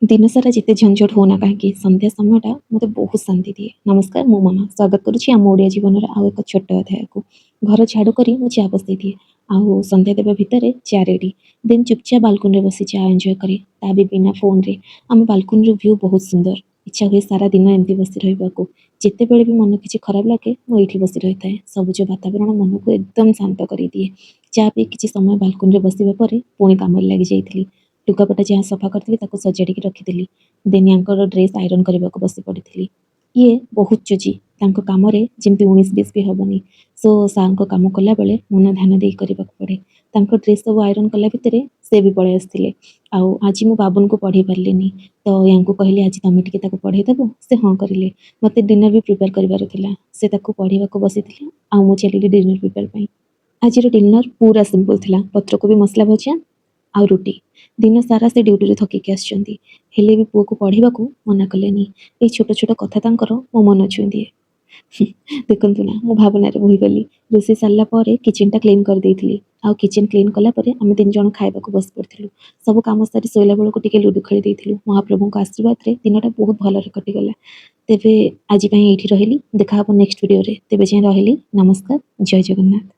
दिन सारा जिते झंझट होना कहीं संध्या समयटा मत बहुत शांति दिए। नमस्कार, मो मामा स्वागत करुच्ची आम ओडिया जीवन आउ एक छोट अध्याय को। घर झाड़ू करी मु चा बसई दिए आउ संध्या देवा भितर चा रेडी। देन चुपचाप बालकनी बसी चा एंजॉय करे, ता भी बिना फोन रे। आम बालकनी व्यू बहुत सुंदर। इच्छा हुए सारा दिन एमती बसी रहा। जिते बेले भी मन किसी खराब लगे मुझे बसी रही था। सबुज वातावरण मन को एकदम शांत कर दिए। चा पी किसी समय बालकनी बसवा पर पुणी काम लगी जाइली। लुगापटा जहाँ सफा करी सजाड़ी रखीदी। देन यांकर ड्रेस आयरन करने को बसी पड़ी। ये बहुत चुजी कम जमी 19-20 भी हेनी। सो सार कम कला बेले मन ध्यान दे करने पड़े। ड्रेस सब आयरन कला भितर से भी पलि आसते। आज मु बाबुन को पढ़े पारे तो या कहली आज तुम टे पढ़े देव से हाँ करें। मत डिनर भी प्रिपेयर करार से पढ़ा बसी चली डिनर प्रिपेयर। आज डिनर पूरा सिंपल थिला। पत्रकोबी मसला भजा आ रुटी। दिन सारा से ड्यूटी थकिकी आसुँच हेले भी पुओ को पढ़ा मना कलेनी। ये छोट छोट कथा मो मन छुई दिए। देखु ना मु भावनार बोहीगली। रोषे सारापर किचेनटा क्लीन कर देइथिली। आउ किचेन क्लीन कलापर आम 3 जण खाइबा बस पड़ू। सब कम सारी शोला बेलू टिके लुडु खेली देइथिलु। महाप्रभु आशीर्वाद रे दिनटा बहुत भलरे कटिगला। तेबे आज ये रही। देखा नेक्स्ट वीडियो रे। तेबे जाए रही। नमस्कार, जय जगन्नाथ।